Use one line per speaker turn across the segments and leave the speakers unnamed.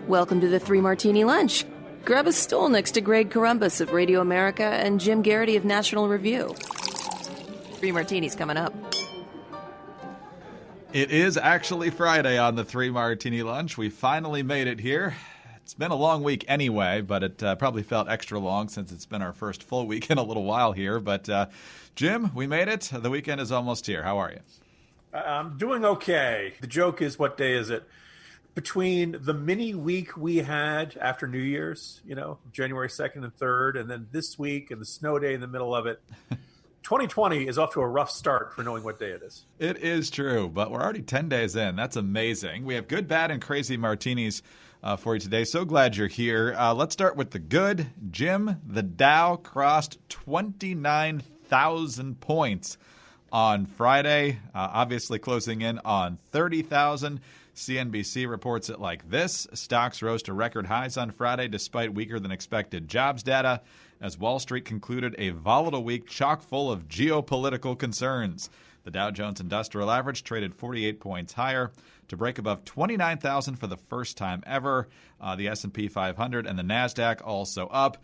Welcome to the Three Martini Lunch. Grab a stool next to Greg Columbus of Radio America and Jim Garrity of National Review. Three Martinis coming up.
It is actually Friday on the Three Martini Lunch. We finally made it here. It's been a long week anyway, but it probably felt extra long since it's been our first full week in a little while here. But Jim, we made it. The weekend is almost here. How are you?
I'm doing okay. The joke is, what day is it? Between the mini week we had after New Year's, January 2nd and 3rd, and then this week and the snow day in the middle of it, 2020 is off to a rough start for knowing what day it is.
It is true, but we're already 10 days in. That's amazing. We have good, bad, and crazy martinis for you today. So glad you're here. Let's start with the good. Jim, the Dow crossed 29,000 points on Friday, obviously closing in on 30,000. CNBC reports it like this. Stocks rose to record highs on Friday despite weaker than expected jobs data, as Wall Street concluded a volatile week chock full of geopolitical concerns. The Dow Jones Industrial Average traded 48 points higher to break above 29,000 for the first time ever. The S&P 500 and the NASDAQ also up.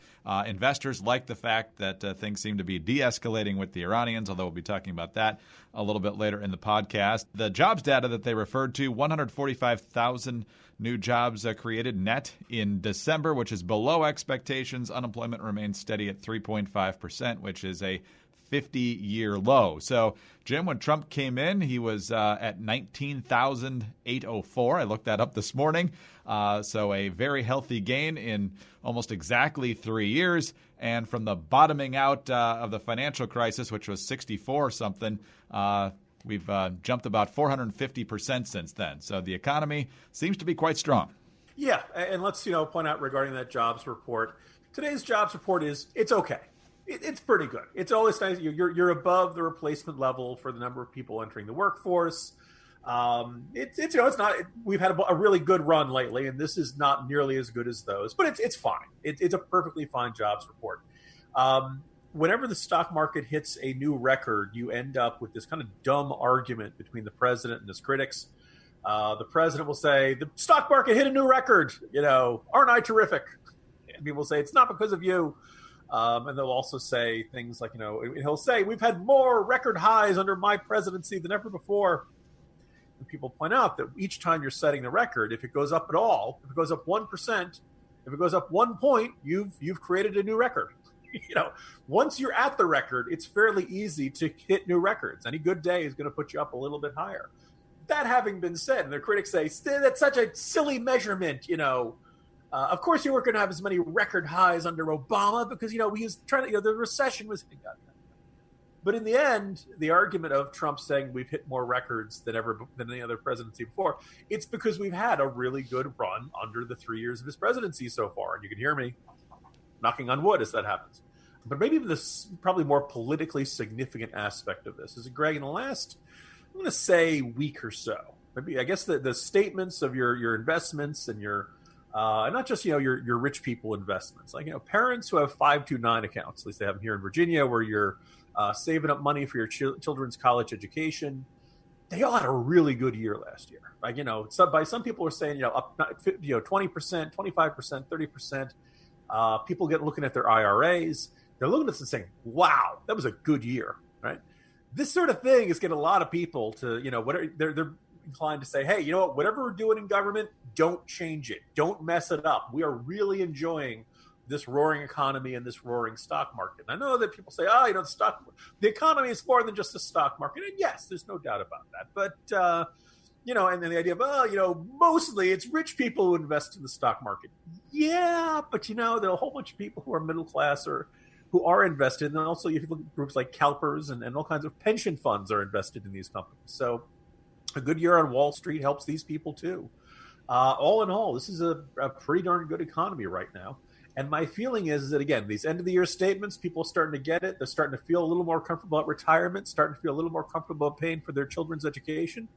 Investors like the fact that things seem to be de-escalating with the Iranians, although we'll be talking about that a little bit later in the podcast. The jobs data that they referred to, 145,000 new jobs created net in December, which is below expectations. Unemployment remains steady at 3.5%, which is a 50-year low. So, Jim, when Trump came in, he was at 19,804. I looked that up this morning. So a very healthy gain in almost exactly 3 years. And from the bottoming out of the financial crisis, which was 64 or something, we've jumped about 450% since then. So the economy seems to be quite strong.
Yeah, and let's point out regarding that jobs report. Today's jobs report it's okay. It's pretty good. It's always nice. You're above the replacement level for the number of people entering the workforce. It's not. We've had a really good run lately, and this is not nearly as good as those, but it's fine. It's a perfectly fine jobs report. Whenever the stock market hits a new record, you end up with this kind of dumb argument between the president and his critics. The president will say, "The stock market hit a new record. Aren't I terrific?" And people say, "It's not because of you." And they'll also say things like, he'll say, "We've had more record highs under my presidency than ever before." And people point out that each time you're setting the record, if it goes up at all, if it goes up 1%, if it goes up 1 point, you've created a new record. Once you're at the record, it's fairly easy to hit new records. Any good day is going to put you up a little bit higher. That having been said, and the critics say, "That's such a silly measurement, Of course, you weren't going to have as many record highs under Obama because, he was trying to, the recession was hitting us." But in the end, the argument of Trump saying we've hit more records than any other presidency before, it's because we've had a really good run under the 3 years of his presidency so far. And you can hear me knocking on wood as that happens. But maybe this probably more politically significant aspect of this is, Greg, in the last, I'm going to say, week or so, maybe I guess the statements of your investments and your and not just, your rich people investments, like, parents who have 529 accounts, at least they have them here in Virginia, where you're saving up money for your children's college education. They all had a really good year last year. Like, by some people are saying, up, 20%, 25%, 30%. People looking at their IRAs. They're looking at this and saying, "Wow, that was a good year," right? This sort of thing is getting a lot of people to, they're inclined to say, "Hey, whatever we're doing in government, don't change it. Don't mess it up. We are really enjoying this roaring economy and this roaring stock market." And I know that people say, the economy is more than just the stock market. And yes, there's no doubt about that. But, and then the idea of, mostly it's rich people who invest in the stock market. Yeah, but, there are a whole bunch of people who are middle class or who are invested. And then also you look at groups like CalPERS and all kinds of pension funds are invested in these companies. So a good year on Wall Street helps these people too. All in all, this is a pretty darn good economy right now. And my feeling is that, again, these end-of-the-year statements, people are starting to get it. They're starting to feel a little more comfortable at retirement, starting to feel a little more comfortable paying for their children's education.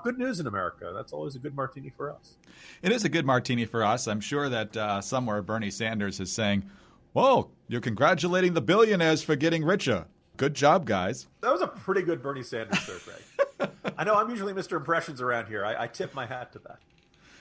Good news in America. That's always a good martini for us.
It is a good martini for us. I'm sure that somewhere Bernie Sanders is saying, "Whoa, you're congratulating the billionaires for getting richer. Good job, guys."
That was a pretty good Bernie Sanders there, Greg. I know I'm usually Mr. Impressions around here. I tip my hat to that.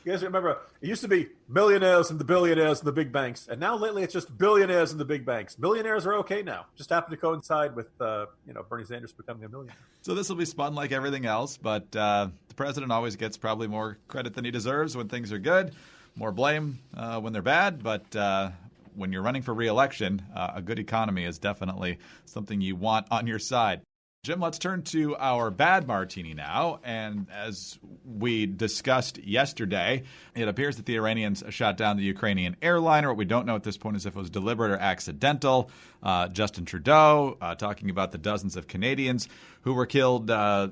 You guys remember, it used to be millionaires and the billionaires and the big banks, and now lately it's just billionaires and the big banks. Millionaires are okay now. Just happened to coincide with Bernie Sanders becoming a millionaire.
So this will be spun like everything else, but the president always gets probably more credit than he deserves when things are good, more blame when they're bad, but when you're running for re-election, a good economy is definitely something you want on your side. Jim, let's turn to our bad martini now. And as we discussed yesterday, it appears that the Iranians shot down the Ukrainian airliner. What we don't know at this point is if it was deliberate or accidental. Justin Trudeau, talking about the dozens of Canadians who were killed,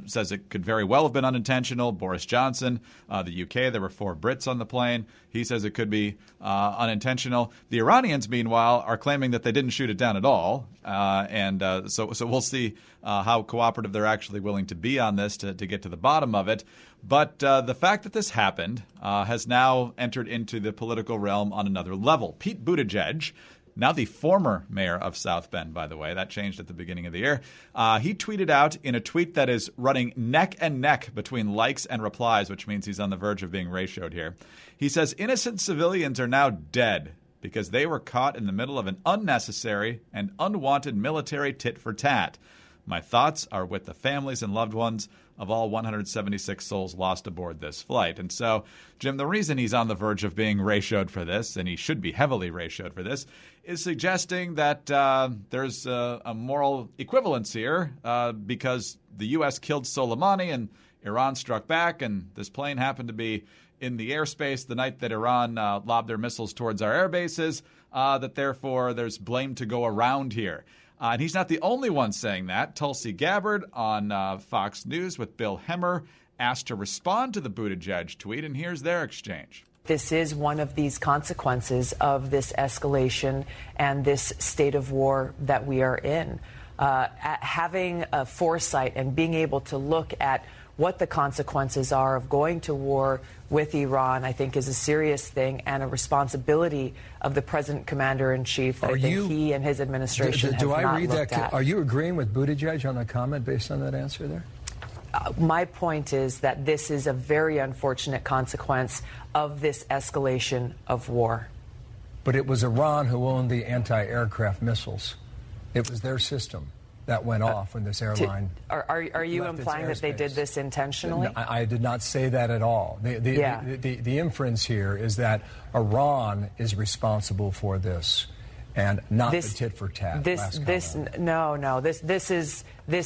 says it could very well have been unintentional. Boris Johnson, the UK, there were 4 Brits on the plane. He says it could be unintentional. The Iranians, meanwhile, are claiming that they didn't shoot it down at all. So we'll see how cooperative they're actually willing to be on this to get to the bottom of it. But the fact that this happened has now entered into the political realm on another level. Pete Buttigieg, now the former mayor of South Bend, by the way, that changed at the beginning of the year, he tweeted out in a tweet that is running neck and neck between likes and replies, which means he's on the verge of being ratioed here. He says, innocent civilians are now dead because they were caught in the middle of an unnecessary and unwanted military tit-for-tat. My thoughts are with the families and loved ones of all 176 souls lost aboard this flight. And so, Jim, the reason he's on the verge of being ratioed for this, and he should be heavily ratioed for this, is suggesting that there's a moral equivalence here because the U.S. killed Soleimani and Iran struck back, and this plane happened to be in the airspace the night that Iran lobbed their missiles towards our air bases, that therefore there's blame to go around here. And he's not the only one saying that. Tulsi Gabbard on Fox News with Bill Hemmer asked to respond to the Buttigieg tweet, and here's their exchange.
This is one of these consequences of this escalation and this state of war that we are in. Having a foresight and being able to look at what the consequences are of going to war with Iran, I think, is a serious thing and a responsibility of the President Commander-in-Chief that I think he and his administration have not looked at.
Are you agreeing with Buttigieg on the comment based on that answer there?
My point is that this is a very unfortunate consequence of this escalation of war.
But it was Iran who owned the anti-aircraft missiles. It was their system that went off when this airline
Are you implying that they did this intentionally?
No, I did not say that at all. The inference here is that Iran is responsible for this and not the tit for tat. This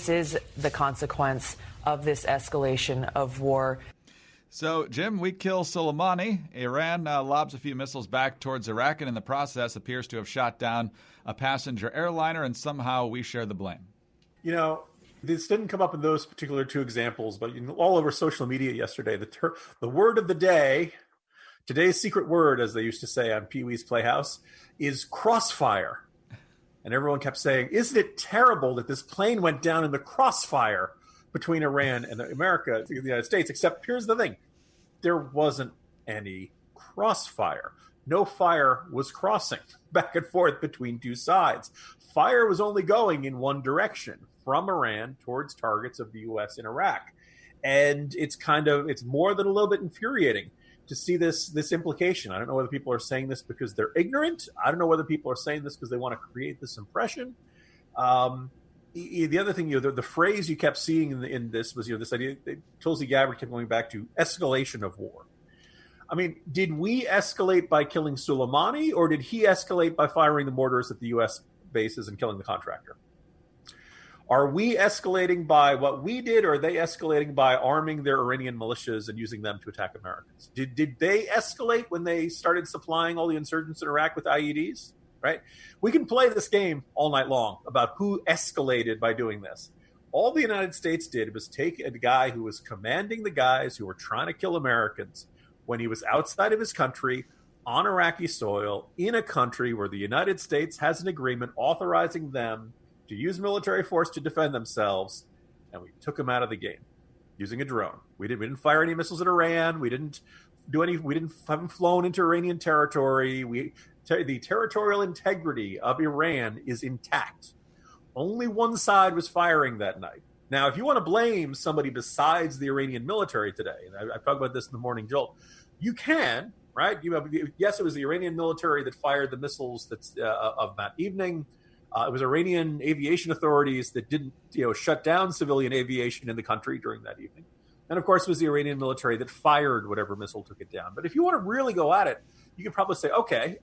is the consequence of this escalation of war.
So, Jim, we kill Soleimani. Iran lobs a few missiles back towards Iraq and in the process appears to have shot down a passenger airliner, and somehow we share the blame.
You know, this didn't come up in those particular 2 examples, but all over social media yesterday, the word of the day, today's secret word, as they used to say on Pee-wee's Playhouse, is crossfire. And everyone kept saying, isn't it terrible that this plane went down in the crossfire between Iran and the United States? Except here's the thing. There wasn't any crossfire. No fire was crossing back and forth between 2 sides. Fire was only going in one direction, from Iran towards targets of the U.S. in Iraq. And it's more than a little bit infuriating to see this implication. I don't know whether people are saying this because they're ignorant. I don't know whether people are saying this because they want to create this impression. The other thing, the phrase you kept seeing in this was, this idea that Tulsi Gabbard kept going back to escalation of war. I mean, did we escalate by killing Soleimani, or did he escalate by firing the mortars at the U.S. bases and killing the contractor? Are we escalating by what we did, or are they escalating by arming their Iranian militias and using them to attack Americans? Did they escalate when they started supplying all the insurgents in Iraq with IEDs? Right? We can play this game all night long about who escalated by doing this. All the United States did was take a guy who was commanding the guys who were trying to kill Americans when he was outside of his country, on Iraqi soil, in a country where the United States has an agreement authorizing them to use military force to defend themselves, and we took him out of the game using a drone. We didn't fire any missiles at Iran. We didn't have him flown into Iranian territory. The territorial integrity of Iran is intact. Only one side was firing that night. Now, if you want to blame somebody besides the Iranian military today, and I talked about this in the Morning Jolt, you can, right? Yes, it was the Iranian military that fired the missiles of that evening. It was Iranian aviation authorities that didn't, shut down civilian aviation in the country during that evening. And of course, it was the Iranian military that fired whatever missile took it down. But if you want to really go at it, you can probably say, okay,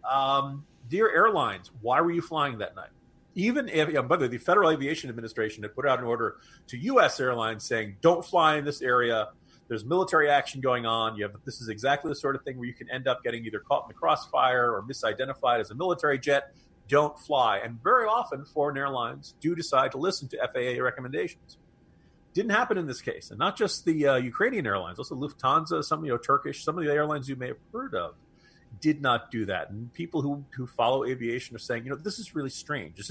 dear airlines, why were you flying that night? Even if, by the way, the Federal Aviation Administration had put out an order to U.S. airlines saying, don't fly in this area. There's military action going on. This is exactly the sort of thing where you can end up getting either caught in the crossfire or misidentified as a military jet. Don't fly. And very often, foreign airlines do decide to listen to FAA recommendations. Didn't happen in this case. And not just the Ukrainian airlines, also Lufthansa, some, Turkish, some of the airlines you may have heard of did not do that. And people who follow aviation are saying, this is really strange. This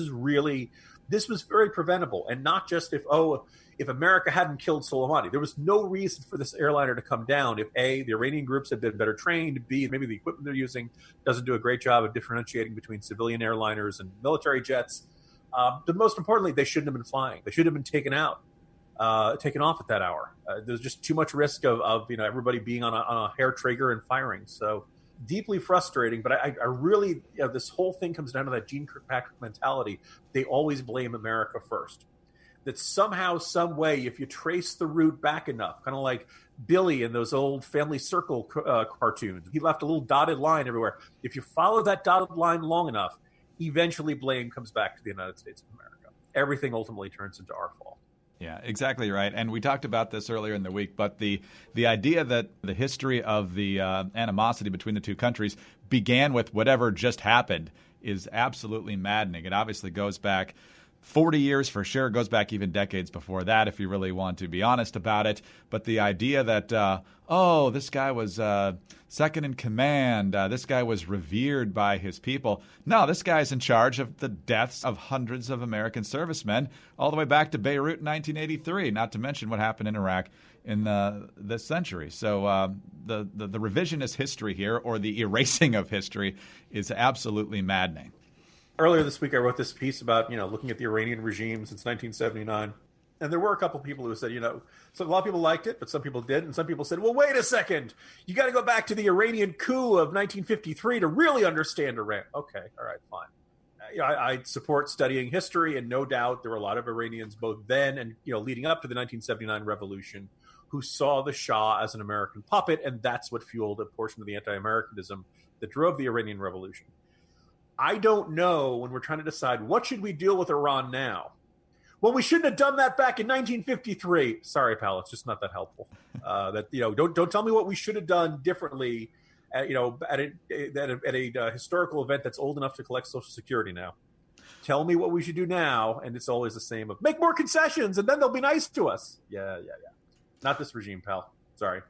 was very preventable. And not just if America hadn't killed Soleimani. There was no reason for this airliner to come down if A, the Iranian groups had been better trained, B, maybe the equipment they're using doesn't do a great job of differentiating between civilian airliners and military jets. But most importantly, they shouldn't have been flying. They should have been taken off at that hour. There's just too much risk of everybody being on a hair trigger and firing. So deeply frustrating, but I really, this whole thing comes down to that Gene Kirkpatrick mentality. They always blame America first. That somehow, some way, if you trace the route back enough, kind of like Billy in those old Family Circle cartoons, he left a little dotted line everywhere. If you follow that dotted line long enough, eventually blame comes back to the United States of America. Everything ultimately turns into our fault.
Yeah, exactly right. And we talked about this earlier in the week, but the idea that the history of the animosity between the two countries began with whatever just happened is absolutely maddening. It obviously goes back 40 years for sure. It goes back even decades before that, if you really want to be honest about it. But the idea that, this guy was second in command, this guy was revered by his people. No, this guy's in charge of the deaths of hundreds of American servicemen all the way back to Beirut in 1983, not to mention what happened in Iraq in this century. So the revisionist history here, or the erasing of history, is absolutely maddening.
Earlier this week, I wrote this piece about, looking at the Iranian regime since 1979. And there were a couple of people who said, so a lot of people liked it, but some people didn't. And some people said, well, wait a second. You got to go back to the Iranian coup of 1953 to really understand Iran. Okay, all right, fine. I support studying history, and no doubt there were a lot of Iranians both then and, leading up to the 1979 revolution who saw the Shah as an American puppet, and that's what fueled a portion of the anti-Americanism that drove the Iranian Revolution. I don't know, when we're trying to decide what should we deal with Iran now. Well, we shouldn't have done that back in 1953. Sorry, pal, it's just not that helpful. Don't tell me what we should have done differently. At a historical event that's old enough to collect Social Security now. Tell me what we should do now, and it's always the same of make more concessions, and then they'll be nice to us. Yeah. Not this regime, pal. Sorry.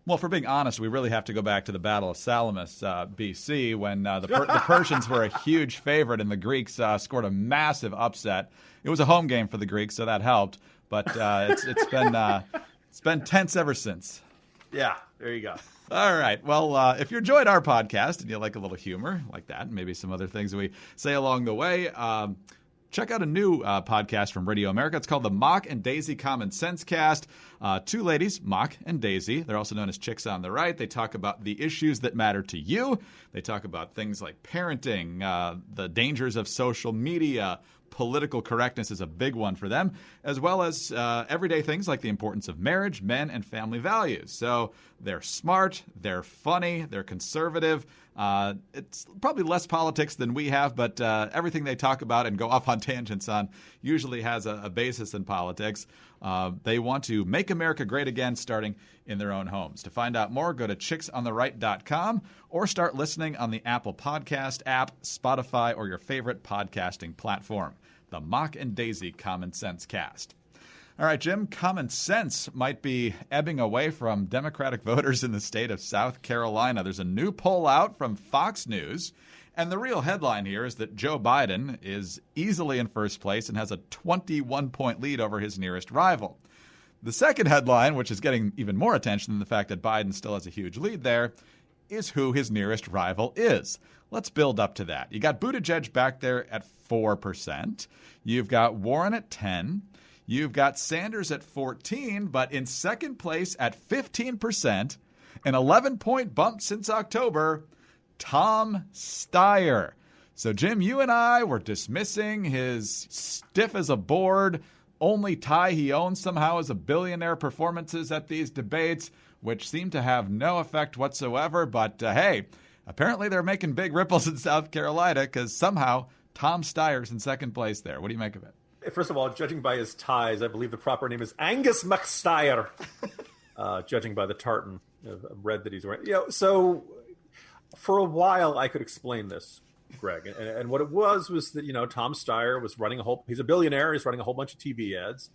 Well, if we're being honest, we really have to go back to the Battle of Salamis, B.C., when the Persians were a huge favorite and the Greeks scored a massive upset. It was a home game for the Greeks, so that helped. But it's been tense ever since.
Yeah, there you go.
All right. Well, if you enjoyed our podcast and you like a little humor like that, and maybe some other things we say along the way, check out a new podcast from Radio America. It's called the Mock and Daisy Common Sense Cast. Two ladies, Mock and Daisy. They're also known as Chicks on the Right. They talk about the issues that matter to you. They talk about things like parenting, the dangers of social media. Political correctness is a big one for them, as well as everyday things like the importance of marriage, men, and family values. So they're smart, they're funny, they're conservative. It's probably less politics than we have, but everything they talk about and go off on tangents on usually has a basis in politics. They want to make America great again, starting in their own homes. To find out more, go to chicksontheright.com or start listening on the Apple Podcast app, Spotify, or your favorite podcasting platform. The Mock and Daisy Common Sense Cast. All right, Jim, common sense might be ebbing away from Democratic voters in the state of South Carolina. There's a new poll out from Fox News, and the real headline here is that Joe Biden is easily in first place and has a 21-point lead over his nearest rival. The second headline, which is getting even more attention than the fact that Biden still has a huge lead there, is who his nearest rival is. Let's build up to that. You got Buttigieg back there at 4%. You've got Warren at 10%. You've got Sanders at 14, but in second place at 15%, an 11-point bump since October, Tom Steyer. So, Jim, you and I were dismissing his stiff as a board, only tie he owns somehow as a billionaire performances at these debates, which seem to have no effect whatsoever. But, hey, apparently they're making big ripples in South Carolina because somehow Tom Steyer's in second place there. What do you make of it?
First of all, judging by his ties, I believe the proper name is Angus McSteyer, judging by the tartan of red that he's wearing. So for a while I could explain this, Greg. And what it was that, Tom Steyer was running he's a billionaire. He's running a whole bunch of TV ads.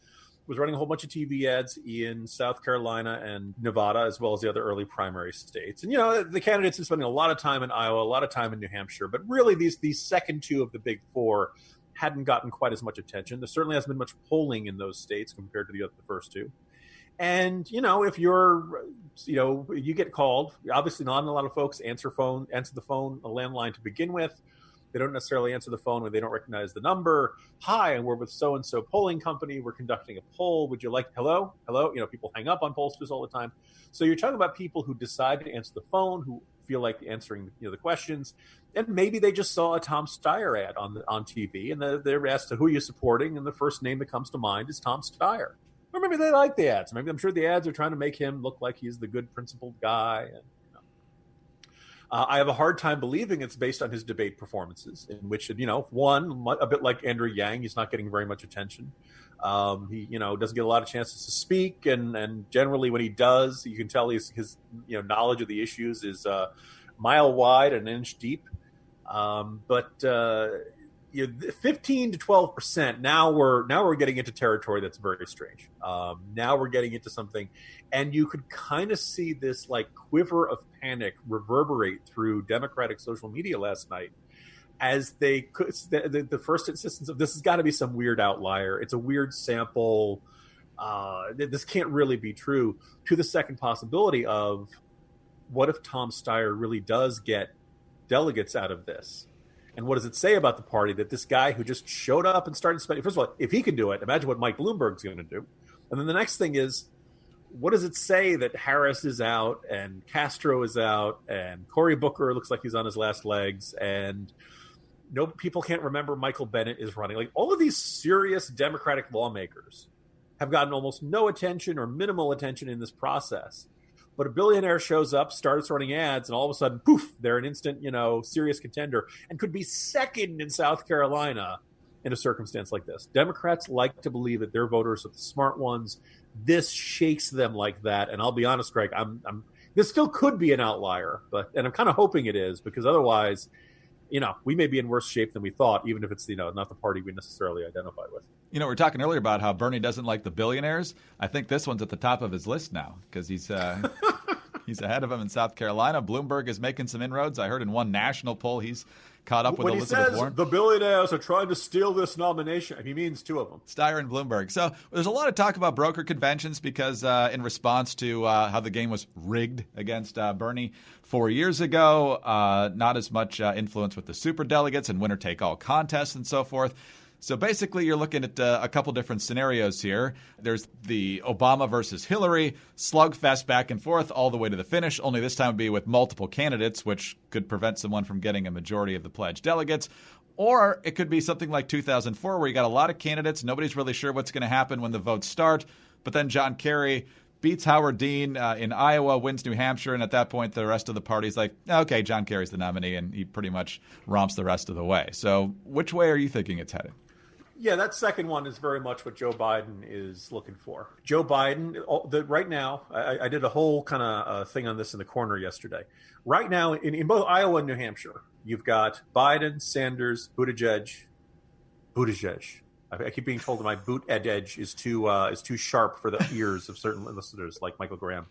Was running a whole bunch of TV ads in South Carolina and Nevada, as well as the other early primary states. And, the candidates are spending a lot of time in Iowa, a lot of time in New Hampshire. But really, these second two of the big four hadn't gotten quite as much attention. There certainly hasn't been much polling in those states compared to the first two. And, if you get called, obviously not a lot of folks answer the phone, a landline to begin with. They don't necessarily answer the phone when they don't recognize the number. Hi, and we're with so-and-so polling company. We're conducting a poll. Would you like, hello? People hang up on pollsters all the time. So you're talking about people who decide to answer the phone, who feel like answering the questions. And maybe they just saw a Tom Steyer ad on TV, and they're asked, who are you supporting? And the first name that comes to mind is Tom Steyer. Or maybe they like the ads. Maybe I'm sure the ads are trying to make him look like he's the good principled guy. And, I have a hard time believing it's based on his debate performances, in which, one, a bit like Andrew Yang, he's not getting very much attention. He, doesn't get a lot of chances to speak, and generally when he does, you can tell his knowledge of the issues is mile wide and an inch deep. But 15 to 12%. Now we're getting into territory that's very strange. Now we're getting into something, and you could kind of see this like quiver of panic reverberate through Democratic social media last night, as they could the first insistence of this has got to be some weird outlier. It's a weird sample. This can't really be true. To the second possibility of, what if Tom Steyer really does get delegates out of this? And what does it say about the party that this guy who just showed up and started spending, first of all, if he can do it, imagine what Mike Bloomberg's going to do. And then the next thing is, what does it say that Harris is out and Castro is out and Cory Booker looks like he's on his last legs and no people can't remember Michael Bennet is running? Like, all of these serious Democratic lawmakers have gotten almost no attention or minimal attention in this process. But a billionaire shows up, starts running ads, and all of a sudden, poof, they're an instant, serious contender and could be second in South Carolina in a circumstance like this. Democrats like to believe that their voters are the smart ones. This shakes them like that. And I'll be honest, Greg, this still could be an outlier, and I'm kind of hoping it is, because otherwise, we may be in worse shape than we thought, even if it's, not the party we necessarily identify with.
We were talking earlier about how Bernie doesn't like the billionaires. I think this one's at the top of his list now, because he's ahead of him in South Carolina. Bloomberg is making some inroads. I heard in one national poll he's caught up with Elizabeth Warren.
The billionaires are trying to steal this nomination, he means two of them.
Steyer and Bloomberg. So there's a lot of talk about broker conventions because in response to how the game was rigged against Bernie 4 years ago, not as much influence with the superdelegates and winner-take-all contests and so forth. So basically, you're looking at a couple different scenarios here. There's the Obama versus Hillary slugfest back and forth all the way to the finish, only this time would be with multiple candidates, which could prevent someone from getting a majority of the pledged delegates. Or it could be something like 2004, where you got a lot of candidates. Nobody's really sure what's going to happen when the votes start. But then John Kerry beats Howard Dean in Iowa, wins New Hampshire, and at that point, the rest of the party's like, okay, John Kerry's the nominee, and he pretty much romps the rest of the way. So which way are you thinking it's headed?
Yeah, that second one is very much what Joe Biden is looking for. Joe Biden, right now, I did a whole kind of thing on this in the corner yesterday. Right now, in both Iowa and New Hampshire, you've got Biden, Sanders, Buttigieg. I keep being told that my boot edge is too sharp for the ears of certain listeners, like Michael Graham.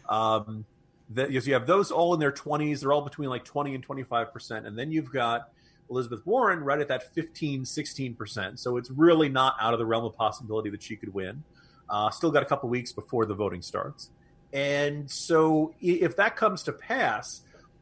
You have those all in their 20s. They're all between like 20 and 25%. And then you've got Elizabeth Warren right at that 15, 16%. So it's really not out of the realm of possibility that she could win. Still got a couple weeks before the voting starts. And so if that comes to pass,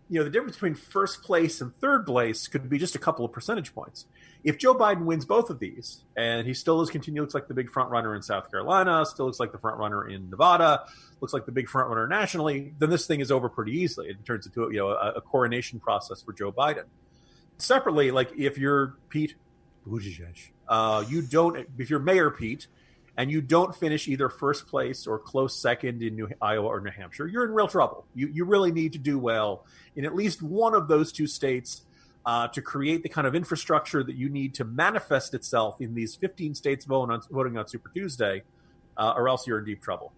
the difference between first place and third place could be just a couple of percentage points. If Joe Biden wins both of these, and he still looks like the big front runner in South Carolina, still looks like the front runner in Nevada, looks like the big front runner nationally, then this thing is over pretty easily. It turns into a coronation process for Joe Biden. Separately, like if you're Pete Buttigieg, if you're Mayor Pete, and you don't finish either first place or close second in Iowa or New Hampshire, you're in real trouble. You really need to do well in at least one of those two states to create the kind of infrastructure that you need to manifest itself in these 15 states voting on Super Tuesday, or else you're in deep trouble.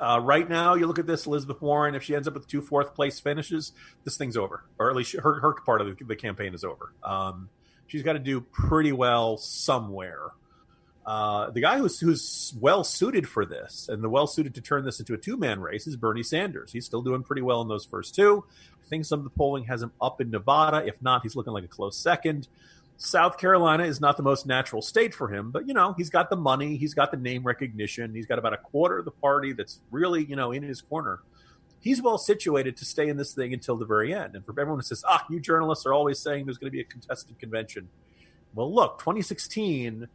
Right now, you look at this, Elizabeth Warren, if she ends up with 2 fourth-place finishes, this thing's over. Or at least her part of the campaign is over. She's got to do pretty well somewhere. The guy who's well-suited for this and well-suited to turn this into a two-man race is Bernie Sanders. He's still doing pretty well in those first two. I think some of the polling has him up in Nevada. If not, he's looking like a close second. South Carolina is not the most natural state for him, but, he's got the money. He's got the name recognition. He's got about a quarter of the party that's really, in his corner. He's well-situated to stay in this thing until the very end. And for everyone who says, you journalists are always saying there's going to be a contested convention. Well, look, 2016...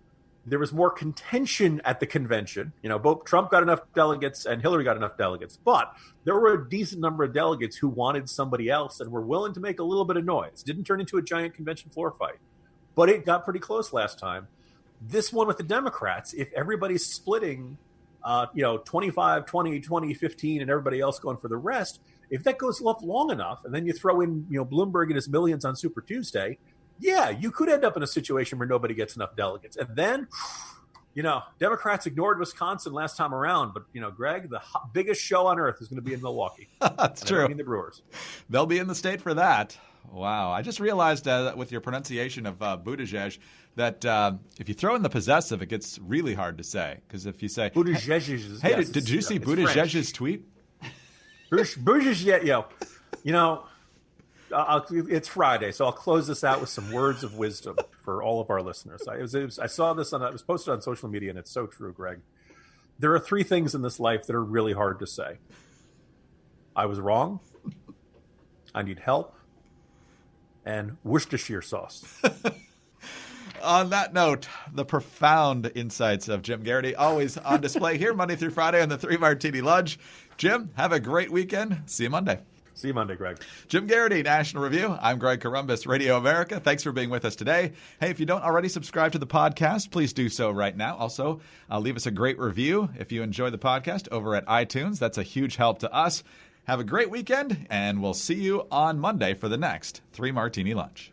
there was more contention at the convention. Both Trump got enough delegates and Hillary got enough delegates. But there were a decent number of delegates who wanted somebody else and were willing to make a little bit of noise. Didn't turn into a giant convention floor fight. But it got pretty close last time. This one with the Democrats, if everybody's splitting, 25, 20, 20, 15, and everybody else going for the rest, if that goes long enough, and then you throw in, Bloomberg and his millions on Super Tuesday, yeah, you could end up in a situation where nobody gets enough delegates. And then, Democrats ignored Wisconsin last time around. But, Greg, the biggest show on earth is going to be in Milwaukee.
That's true.
I mean the Brewers.
They'll be in the state for that. Wow. I just realized with your pronunciation of Buttigieg that if you throw in the possessive, it gets really hard to say. Because if you say,
Buttigieg.
Hey, yes, did you see Buttigieg's tweet?
Buttigieg, it's Friday, so I'll close this out with some words of wisdom for all of our listeners. I saw this it was posted on social media, and it's so true, Greg. There are 3 things in this life that are really hard to say. I was wrong. I need help. And Worcestershire sauce.
On that note, the profound insights of Jim Garrity always on display here Monday through Friday on the Three Martini Lunch. Jim, have a great weekend. See you Monday.
See you Monday, Greg.
Jim Garrity, National Review. I'm Greg Corombos, Radio America. Thanks for being with us today. Hey, if you don't already subscribe to the podcast, please do so right now. Also, leave us a great review if you enjoy the podcast over at iTunes. That's a huge help to us. Have a great weekend, and we'll see you on Monday for the next Three Martini Lunch.